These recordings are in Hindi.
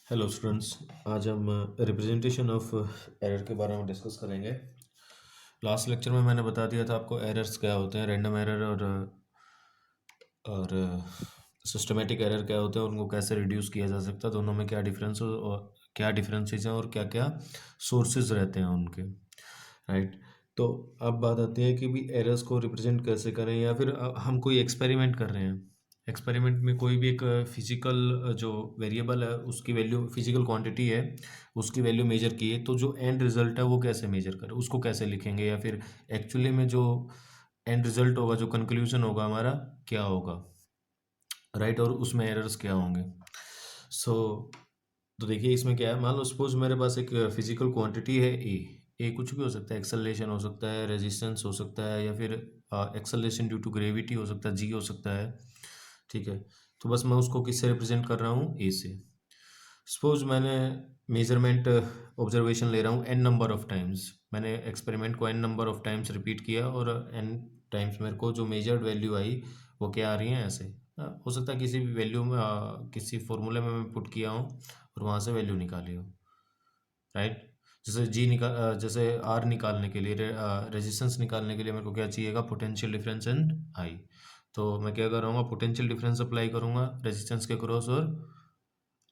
Hello students. आज हम रिप्रेजेंटेशन ऑफ एरर के बारे में डिस्कस करेंगे। लास्ट लेक्चर में मैंने बता दिया था आपको एरर्स क्या होते हैं, रैंडम एरर और सिस्टमेटिक एरर क्या होते हैं, उनको कैसे रिड्यूस किया जा सकता है, दोनों में क्या डिफरेंस और क्या डिफरेंसेस हैं और क्या क्या सोर्सेज रहते हैं उनके, राइट। तो अब बात आती है कि भी एरर्स को रिप्रेजेंट कैसे करें, या फिर हम कोई एक्सपेरिमेंट कर रहे हैं। एक्सपेरिमेंट में कोई भी एक फिजिकल जो वेरिएबल है उसकी वैल्यू, फिजिकल क्वांटिटी है उसकी वैल्यू मेजर की है, तो जो एंड रिजल्ट है वो कैसे मेजर करें, उसको कैसे लिखेंगे, या फिर एक्चुअली में जो एंड रिजल्ट होगा, जो कंक्लूजन होगा हमारा, क्या होगा, राइट। और उसमें एरर्स क्या होंगे। सो तो देखिए इसमें क्या है, मान लो सपोज मेरे पास एक फिजिकल क्वांटिटी है ए कुछ भी हो सकता है, एक्सेलरेशन हो सकता है, रेजिस्टेंस हो सकता है, या फिर एक्सेलरेशन ड्यू टू ग्रेविटी हो सकता है, जी हो सकता है, ठीक है। तो बस मैं उसको किससे रिप्रेजेंट कर रहा हूँ, ए से। सपोज मैंने मेजरमेंट ऑब्जर्वेशन ले रहा हूँ एन नंबर ऑफ टाइम्स, मैंने एक्सपेरिमेंट को n number of times repeat किया और एन टाइम्स मेरे को जो मेजर्ड वैल्यू आई वो क्या आ रही है, ऐसे। हो सकता है किसी भी वैल्यू में किसी फॉर्मूले में मैं पुट किया हूँ और वहाँ से वैल्यू निकाली हो, राइट। जैसे जैसे आर निकालने के लिए, रेजिस्टेंस निकालने के लिए मेरे को क्या चाहिएगा, पोटेंशियल डिफरेंस इन आई। तो मैं क्या करूँगा, पोटेंशियल डिफरेंस अप्लाई करूँगा रेजिस्टेंस के क्रॉस और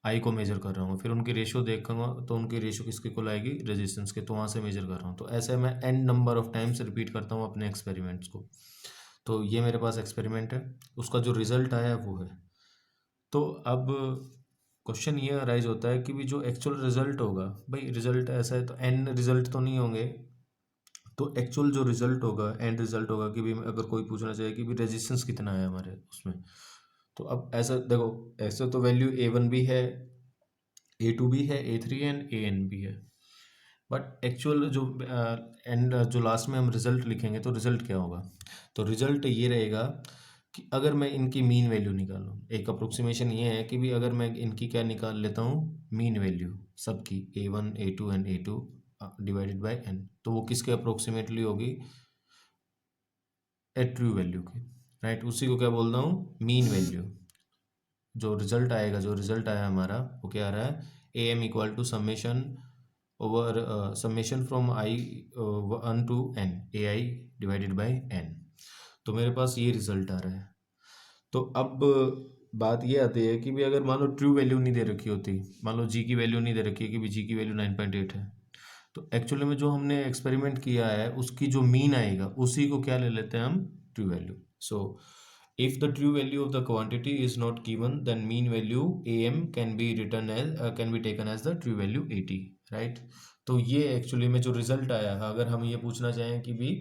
आई को मेजर कर रहा हूँ, फिर उनकी रेशियो देखूंगा तो उनकी रेशियो किसके को लाएगी, रेजिस्टेंस के, तो वहाँ से मेजर कर रहा हूँ। तो ऐसे मैं n number of times repeat करता हूँ अपने एक्सपेरिमेंट्स को। तो ये मेरे पास एक्सपेरिमेंट है, उसका जो रिजल्ट आया है वो है। तो अब क्वेश्चन ये अराइज होता है कि भी जो एक्चुअल रिजल्ट होगा, भाई रिजल्ट ऐसा है तो एन रिजल्ट तो नहीं होंगे, तो एक्चुअल जो रिजल्ट होगा, एंड रिजल्ट होगा कि भी अगर कोई पूछना चाहिए कि भी रेजिस्टेंस कितना है हमारे उसमें, तो अब ऐसा देखो, ऐसे तो वैल्यू ए वन भी है, ए टू भी है, ए थ्री एंड ए एन भी है, बट एक्चुअल जो एंड जो लास्ट में हम रिजल्ट लिखेंगे तो रिजल्ट क्या होगा, तो रिजल्ट ये रहेगा कि अगर मैं इनकी मीन वैल्यू निकालूँ, एक अप्रोक्सीमेशन ये है कि भी अगर मैं इनकी क्या निकाल लेता हूँ, मीन वैल्यू सबकी, a one a two and a two divided by n, तो वो किसके अप्रोक्सीमेटली होगी, एट ट्रू वैल्यू की, राइट। उसी को क्या बोलता हूँ, मीन वैल्यू। जो रिजल्ट आएगा, जो रिजल्ट आया हमारा वो क्या आ रहा है, a m equal to summation over summation from i one to n, a i divided by n. तो मेरे पास ये रिजल्ट आ रहा है। तो अब बात ये आती है कि भी अगर मान लो ट्रू वैल्यू नहीं दे रखी होती, मान लो जी की वैल्यू नहीं दे रखी है कि भी जी की वैल्यू 9.8 है, तो एक्चुअली में जो हमने एक्सपेरिमेंट किया है उसकी जो मीन आएगा उसी को क्या ले लेते हैं हम, true value. So if the true value of the quantity is not given, then mean value am can be taken as the true value 80, right। तो ये एक्चुअली में जो रिजल्ट आया है, अगर हम ये पूछना चाहें कि भी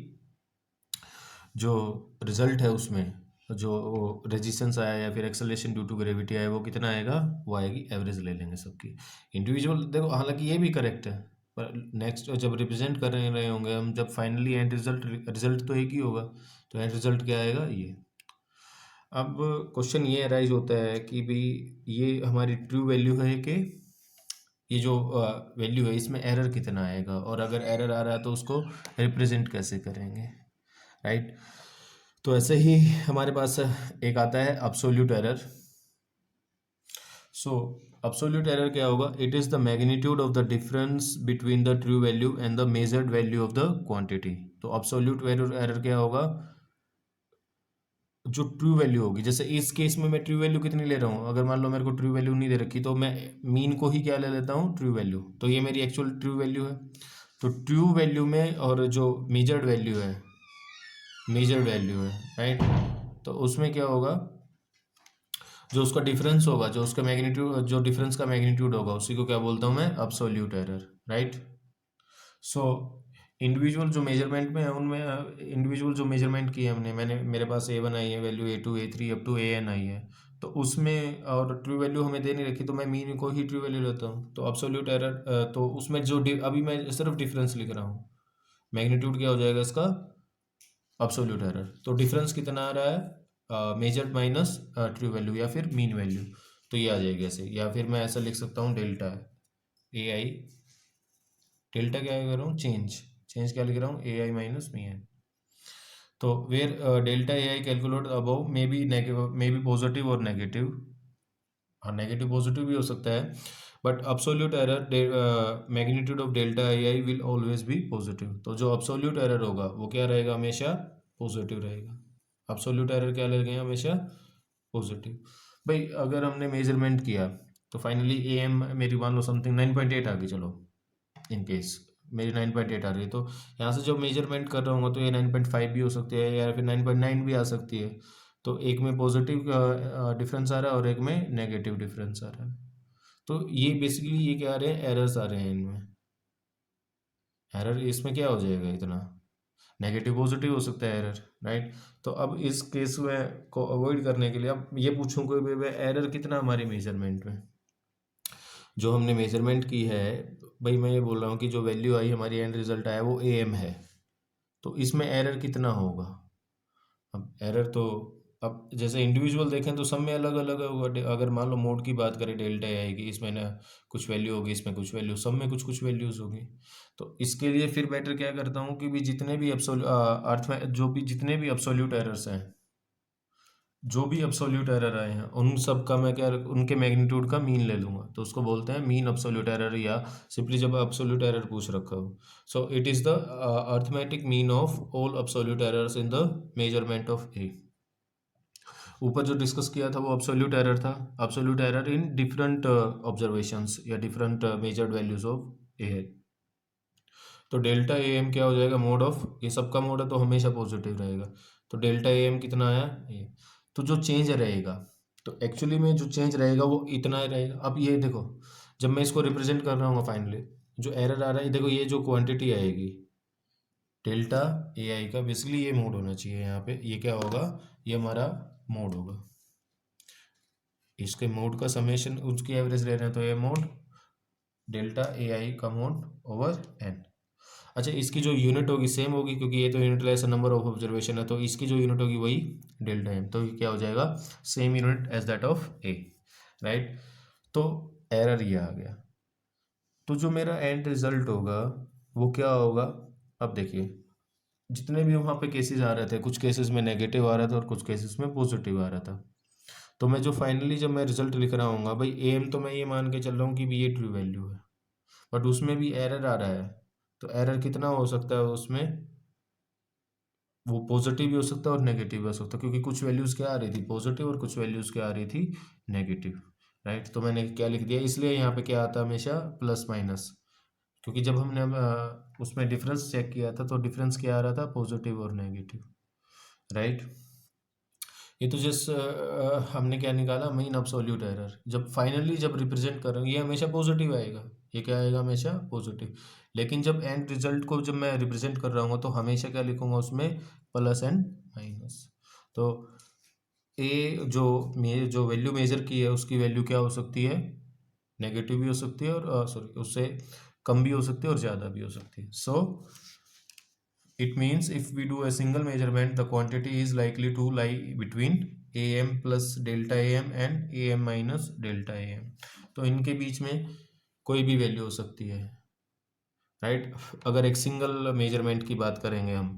जो रिजल्ट है उसमें जो रेजिस्टेंस आया या फिर एक्सेलरेशन ड्यू टू ग्रेविटी आया वो कितना आएगा, वो आएगी, एवरेज ले लेंगे सबकी इंडिविजुअल। देखो हालांकि ये भी करेक्ट है, पर नेक्स्ट जब रिप्रेजेंट कर रहे होंगे हम, जब फाइनली एंड रिजल्ट, रिजल्ट तो एक ही होगा, तो एंड रिजल्ट क्या आएगा, ये। अब क्वेश्चन ये अराइज होता है कि भी ये हमारी ट्रू वैल्यू है कि ये जो वैल्यू है इसमें एरर कितना आएगा, और अगर एरर आ रहा है तो उसको रिप्रेजेंट कैसे करेंगे, राइट। तो ऐसे ही हमारे पास एक आता है अब्सोल्यूट एरर। सो अब्सोल्यूट एरर क्या होगा, it is the magnitude of the difference between the true value and the measured value of the quantity. तो अब्सोल्यूट एरर क्या होगा, जो ट्रू वैल्यू होगी, जैसे इस केस में मैं ट्रू वैल्यू कितनी ले रहा हूँ, अगर मान लो मेरे को ट्रू वैल्यू नहीं दे रखी तो मैं मीन को ही क्या ले लेता हूँ, ट्रू वैल्यू, तो ये मेरी एक्चुअल ट्रू वैल्यू है। तो ट्रू वैल्यू में और जो मेजर्ड वैल्यू है, मेजर्ड वैल्यू है, राइट, तो उसमें क्या होगा, जो उसका डिफरेंस होगा, जो उसका मैग्नीट्यूड, जो डिफरेंस का मैग्नीट्यूड होगा उसी को क्या बोलता हूँ मैं, absolute error, right. So individual जो मेजरमेंट में है उनमें, इंडिविजुअल जो मेजरमेंट की है हमने, मैंने मेरे पास ए वन आई है value, a two a three up to a n आई है, तो उसमें और ट्रू वैल्यू हमें दे नहीं रखी तो मैं मीन को ही ट्रू वैल्यू लेता हूँ। तो अब्सोल्यूट एरर, तो उसमें जो अभी मैं सिर्फ डिफरेंस लिख रहा हूँ, मैग्नीट्यूड क्या हो जाएगा इसका, अब्सोल्यूट एरर। तो डिफरेंस कितना आ रहा है, मेजर्ड माइनस ट्रू वैल्यू या फिर मीन वैल्यू, तो ये आ जाएगी ऐसे, या फिर मैं ऐसा लिख सकता हूँ डेल्टा ए आई, डेल्टा क्या कर रहा हूँ, चेंज, चेंज क्या लिख रहा हूँ, a i minus mean. तो where delta a i calculate above may be positive और नेगेटिव, हाँ नेगेटिव पॉजिटिव भी हो सकता है, but absolute error magnitude of delta i i will always be positive. तो जो अब्सोल्यूट एरर होगा वो क्या रहेगा, हमेशा पॉजिटिव रहेगा। अब्सोल्यूट एरर क्या लगेगा, हमेशा पॉजिटिव। भाई अगर हमने मेजरमेंट किया तो फाइनली ए एम मेरी मान लो समथिंग 9.8 आ गई, चलो इन केस मेरी 9.8 आ रही है, तो यहाँ से जब मेजरमेंट कर रहा हूँ तो ये 9.5 भी हो सकती है या फिर 9.9 भी आ सकती है। तो एक में पॉजिटिव डिफरेंस आ रहा है और एक में नेगेटिव डिफरेंस आ रहा है। तो ये बेसिकली ये क्या आ रहे हैं, एरर्स आ रहे हैं इनमें। एरर इसमें क्या हो जाएगा, इतना नेगेटिव पॉजिटिव हो सकता है एरर, राइट। तो अब इस केस में को अवॉइड करने के लिए अब ये पूछूं कि एरर कितना हमारी मेजरमेंट में, जो हमने मेजरमेंट की है। भाई मैं ये बोल रहा हूँ कि जो वैल्यू आई हमारी एंड रिजल्ट आया वो ए एम है, तो इसमें एरर कितना होगा। अब एरर तो अब जैसे इंडिविजुअल देखें तो सब में अलग अलग होगा। अगर मान लो मोड की बात करें, डेल्टा आएगी इसमें ना, कुछ वैल्यू होगी इसमें, कुछ वैल्यू, सब में कुछ कुछ वैल्यूज होगी। तो इसके लिए फिर बेटर क्या करता हूँ कि भी जितने भी अर्थ में जो भी जितने भी एब्सोल्यूट एरर्स हैं, जो भी एब्सोल्यूट एरर आए हैं उन सब का मैं क्या, उनके मैग्नीट्यूड का मीन ले लूंगा, तो उसको बोलते हैं मीन एब्सोल्यूट एरर, या सिंपली जब एब्सोल्यूट एरर पूछ रखा हो, so it is the arithmetic mean of all absolute errors in the measurement of a. ऊपर जो डिस्कस किया था वो एब्सोल्यूट एरर था, absolute error in different observations या different measured values of a है। तो डेल्टा ए एम क्या हो जाएगा, मोड ऑफ, ये सबका मोड है तो हमेशा पॉजिटिव रहेगा। तो डेल्टा ए एम कितना आया ये, तो जो चेंज रहेगा, तो एक्चुअली में जो चेंज रहेगा वो इतना ही रहेगा। अब ये देखो, जब मैं इसको रिप्रेजेंट कर रहा हूँ फाइनली, जो एरर आ रहा है देखो, ये जो क्वांटिटी आएगी डेल्टा ए आई का, बेसिकली ये मोड होना चाहिए यहाँ पे, ये क्या होगा, ये हमारा मोड होगा। इसके मोड का समेशन उसकी एवरेज ले रहे हैं तो ये मोड डेल्टा ए आई का मोड ओवर एन। अच्छा, इसकी जो यूनिट होगी सेम होगी, क्योंकि ये तो यूनिटलेस नंबर ऑफ ऑब्जर्वेशन है, तो इसकी जो यूनिट होगी वही डेल्टा एम, तो ये क्या हो जाएगा, same unit as that of a, right. तो एरर ये आ गया। तो जो मेरा एंड रिजल्ट होगा वो क्या होगा, अब देखिए जितने भी वहाँ पे केसेस आ रहे थे, कुछ केसेस में नेगेटिव आ रहा था और कुछ केसेस में पॉजिटिव आ रहा था। तो मैं जो फाइनली जब मैं रिजल्ट लिख रहा हूँ भाई ए एम, तो मैं ये मान के चल रहा हूँ कि भी ये ट्रू वैल्यू है, बट उसमें भी एरर आ रहा है। तो एरर कितना हो सकता है उसमें, वो पॉजिटिव भी हो सकता है और नेगेटिव भी हो सकता है, क्योंकि कुछ वैल्यूज़ क्या आ रही थी पॉजिटिव और कुछ वैल्यूज़ क्या आ रही थी नेगेटिव, राइट। तो मैंने क्या लिख दिया, इसलिए यहाँ पे क्या आता है हमेशा प्लस माइनस, क्योंकि जब हमने उसमें डिफरेंस चेक किया था तो डिफरेंस क्या आ रहा था, पॉजिटिव और नेगेटिव, राइट। ये तो जस्ट हमने क्या निकाला, मीन अब्सोल्यूट एरर। जब फाइनली जब रिप्रेजेंट कर रहा हूँ ये हमेशा पॉजिटिव आएगा, ये क्या आएगा, हमेशा पॉजिटिव। लेकिन जब एंड रिजल्ट को जब मैं रिप्रेजेंट कर रहा हूँ तो हमेशा क्या लिखूंगा उसमें, प्लस एंड माइनस। तो ए जो वैल्यू मेजर की है उसकी वैल्यू क्या हो सकती है, नेगेटिव भी हो सकती है और सॉरी उससे कम भी हो सकती है और ज़्यादा भी हो सकती है। सो it means if we do a single measurement, the quantity is likely to lie between am plus delta am and am minus delta am। तो इनके बीच में कोई भी वैल्यू हो सकती है, राइट। अगर एक सिंगल मेजरमेंट की बात करेंगे हम,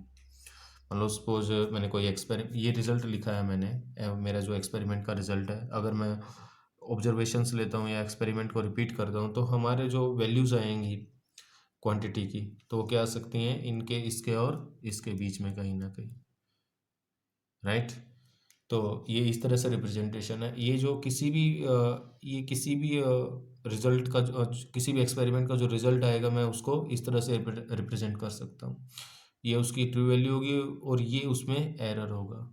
मान लो सपोज मैंने कोई ये रिजल्ट लिखा है मैंने, मेरा जो एक्सपेरिमेंट का रिजल्ट है, अगर मैं ऑब्जर्वेशंस लेता हूँ या एक्सपेरिमेंट को रिपीट करता हूँ तो हमारे जो वैल्यूज़ आएंगी क्वांटिटी की, तो वो क्या आ सकती हैं, इनके इसके और इसके बीच में कहीं ना कहीं, राइट। तो ये इस तरह से रिप्रेजेंटेशन है। ये जो किसी भी ये किसी भी रिजल्ट का किसी भी एक्सपेरिमेंट का जो रिजल्ट आएगा मैं उसको इस तरह से रिप्रेजेंट कर सकता हूँ। ये उसकी ट्रू वैल्यू होगी और ये उसमें एरर होगा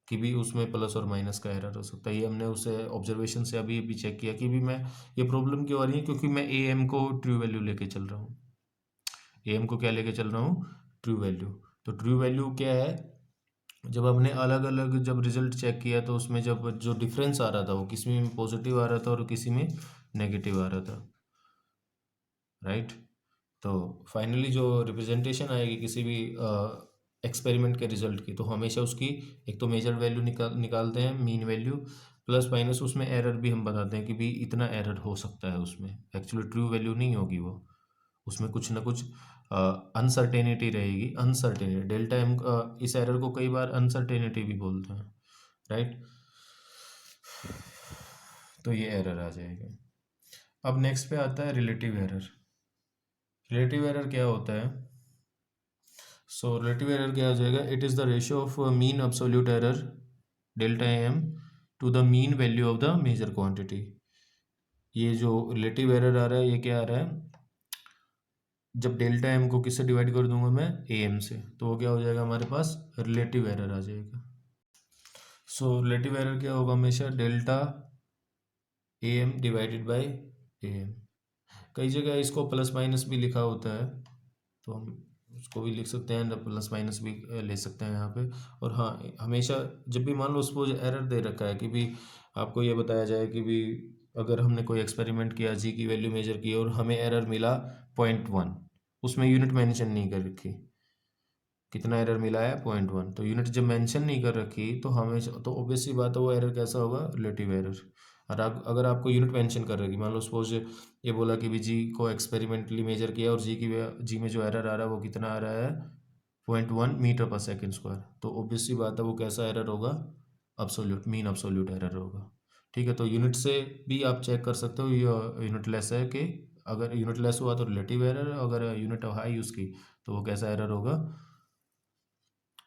कि भी उसमें प्लस और माइनस का एरर हो सकता है। ये हमने उसे ऑब्जर्वेशन से अभी अभी चेक किया कि भी मैं, ये प्रॉब्लम क्यों आ रही है, क्योंकि मैं ए एम को ट्रू वैल्यू लेके चल रहा हूँ, ए एम को क्या लेके चल रहा हूँ, ट्रू वैल्यू। तो ट्रू वैल्यू क्या है, जब हमने अलग अलग जब रिजल्ट चेक किया तो उसमें जब जो डिफरेंस आ रहा था वो किसी में पॉजिटिव आ रहा था और किसी में नेगेटिव आ रहा था, राइट। तो फाइनली जो रिप्रेजेंटेशन आएगी किसी भी एक्सपेरिमेंट के रिजल्ट की, तो हमेशा उसकी एक तो मेजर वैल्यू निकालते हैं, मीन वैल्यू, प्लस माइनस उसमें एरर भी हम बताते हैं कि भी इतना एरर हो सकता है उसमें, एक्चुअली ट्रू वैल्यू नहीं होगी वो, उसमें कुछ ना कुछ अनसर्टेनिटी रहेगी। अनसर्टेनिटी डेल्टा एम, इस एरर को कई बार अनसर्टेनिटी भी बोलते हैं, राइट। तो ये एरर आ जाएगा। अब नेक्स्ट पे आता है रिलेटिव एरर। रिलेटिव एरर क्या होता है? सो रिलेटिव एरर क्या हो जाएगा? It is the ratio of mean absolute error delta m to the mean value of the measure quantity. ये जो रिलेटिव एरर आ रहा है ये क्या आ रहा है? जब डेल्टा एम को किससे डिवाइड कर दूंगा मैं? ए एम से, तो वो क्या हो जाएगा हमारे पास? रिलेटिव एरर आ जाएगा। सो रिलेटिव एरर क्या होगा? हमेशा delta a m divided by a m. कई जगह इसको प्लस माइनस भी लिखा होता है, तो हम उसको भी लिख सकते हैं, प्लस माइनस भी ले सकते हैं यहाँ पे। और हाँ, हमेशा जब भी मान लो सपोज एरर दे रखा है कि भी आपको ये बताया जाए कि भी अगर हमने कोई एक्सपेरिमेंट किया, जी की वैल्यू मेजर की और हमें एरर मिला 0.1, उसमें यूनिट मेंशन नहीं कर रखी, कितना एरर मिला है? 0.1। तो यूनिट जब मेंशन नहीं कर रखी तो हमेशा, तो ऑब्वियस सी बात है वो एरर कैसा होगा? Relative error. और अगर आपको यूनिट मेंशन कर रखी, मान लो सपोज ये बोला कि भी जी को एक्सपेरिमेंटली मेजर किया और जी में जो एरर आ रहा है वो कितना आ रहा है? 0.1 मीटर पर सेकेंड स्क्वायर। तो ऑब्वियस सी बात है वो कैसा एरर होगा? अब्सोल्यूट, मीन अब्सोल्यूट एरर होगा। ठीक है, तो यूनिट से भी आप चेक कर सकते हो ये यूनिट लेस है कि, अगर यूनिट लेस हुआ तो रिलेटिव एरर, अगर यूनिट हाई उसकी तो वो कैसा एरर होगा?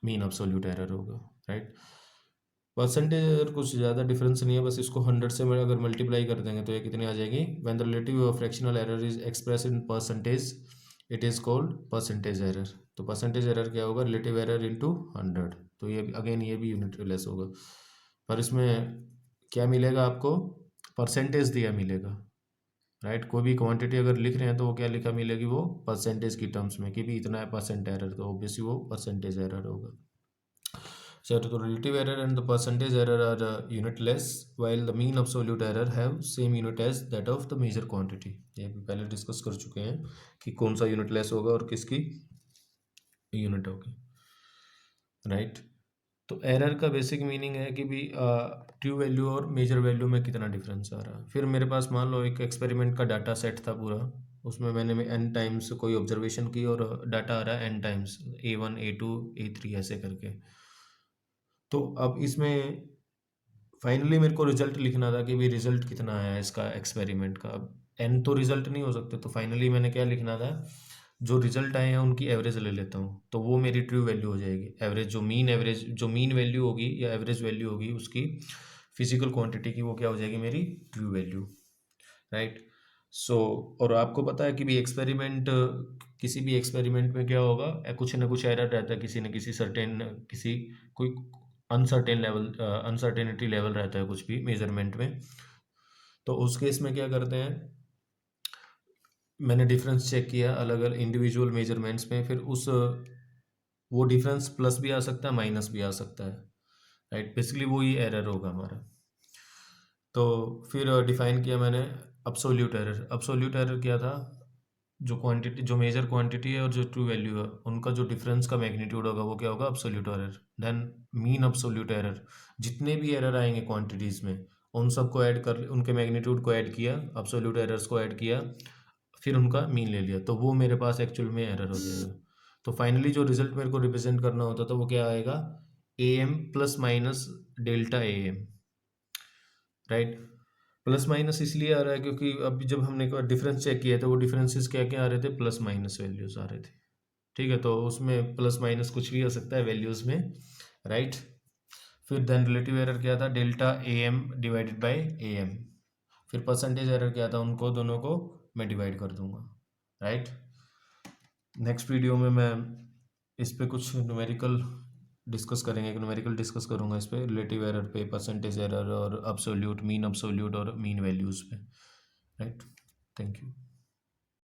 मीन अब्सोल्यूट एरर होगा। राइट। परसेंटेज एरर कुछ ज़्यादा डिफरेंस नहीं है, बस इसको 100 से अगर मल्टीप्लाई कर देंगे तो ये कितनी आ जाएगी? When the relative fractional error is express in percentage it is called percentage error. तो परसेंटेज एरर क्या होगा? Relative error into 100। तो ये अगेन ये भी यूनिट लेस होगा, पर इसमें क्या मिलेगा आपको? परसेंटेज दिया मिलेगा। राइट। कोई भी क्वांटिटी अगर लिख रहे हैं तो वो क्या लिखा मिलेगी? वो परसेंटेज की टर्म्स में कि भी इतना है परसेंट एरर, तो ऑब्वियसली वो परसेंटेज एरर होगा। So the relative error and the percentage error are unitless, while the mean absolute error have same unit as that of the measure quantity। ये भी पहले डिस्कस कर चुके हैं कि कौन सा यूनिटलेस होगा और किसकी यूनिट होगी। राइट। तो एरर का बेसिक मीनिंग है कि भी ट्रू वैल्यू और मेजर वैल्यू में कितना डिफरेंस आ रहा है। फिर मेरे पास मान लो एक एक्सपेरिमेंट का डाटा सेट था पूरा, उसमें मैंने एन टाइम्स कोई ऑब्जर्वेशन की और डाटा आ रहा है N times, A1 A2 A3 ऐसे करके। तो अब इसमें फाइनली मेरे को रिजल्ट लिखना था कि भी रिजल्ट कितना आया इसका एक्सपेरिमेंट का। अब एन तो रिजल्ट नहीं हो सकते, तो फाइनली मैंने क्या लिखना था? जो रिजल्ट आए हैं उनकी एवरेज ले लेता हूँ, तो वो मेरी ट्रू वैल्यू हो जाएगी। एवरेज जो मीन वैल्यू होगी या एवरेज वैल्यू होगी उसकी फिजिकल क्वांटिटी की, वो क्या हो जाएगी? मेरी ट्रू वैल्यू। राइट। सो और आपको पता है कि भी एक्सपेरिमेंट, किसी भी एक्सपेरिमेंट में क्या होगा? कुछ ना कुछ एरर रहता है, किसी न किसी सर्टेन, किसी कोई अनसर्टेन लेवल, अनसर्टेनिटी लेवल रहता है कुछ भी मेजरमेंट में। तो उस केस में क्या करते हैं? मैंने डिफरेंस चेक किया अलग अलग इंडिविजुअल मेजरमेंट्स में, फिर उस वो डिफरेंस प्लस भी आ सकता है, माइनस भी आ सकता है। राइट। बेसिकली वो ही एरर होगा हमारा। तो फिर डिफाइन किया मैंने अब्सोल्यूट एरर। अब्सोल्यूट एरर क्या था? जो क्वांटिटी, जो मेजर क्वांटिटी है और जो ट्रू वैल्यू है उनका जो डिफरेंस का मैग्नीट्यूड होगा वो क्या होगा? Absolute error. Then mean absolute error, जितने भी एरर आएंगे क्वांटिटीज़ में उन सबको ऐड कर, उनके मैग्नीट्यूड को ऐड किया, अब्सोल्यूट एरर्स को ऐड किया, फिर उनका मीन ले लिया, तो वो मेरे पास एक्चुअल में एरर हो जाएगा। तो फाइनली जो रिजल्ट मेरे को रिप्रेजेंट करना होता था वो क्या आएगा? A m plus minus delta a m. Right. Plus minus इसलिए आ रहा है क्योंकि अभी जब हमने डिफरेंस चेक किया था वो डिफरेंसेस क्या क्या आ रहे थे? प्लस माइनस वैल्यूज आ रहे थे। ठीक है, तो उसमें प्लस माइनस कुछ भी हो सकता है वैल्यूज में। राइट। फिर देन रिलेटिव एरर क्या था? Delta a m divided by a m. फिर परसेंटेज एरर क्या था? उनको दोनों को मैं डिवाइड कर दूंगा। राइट। नेक्स्ट वीडियो में मैं इस पे कुछ न्यूमेरिकल डिस्कस करेंगे, एक न्यूमेरिकल डिस्कस करूंगा इस पे, रिलेटिव एरर पे, परसेंटेज एरर और अब्सोल्यूट, मीन अब्सोल्यूट और मीन वैल्यूज़ पे। राइट। Thank you.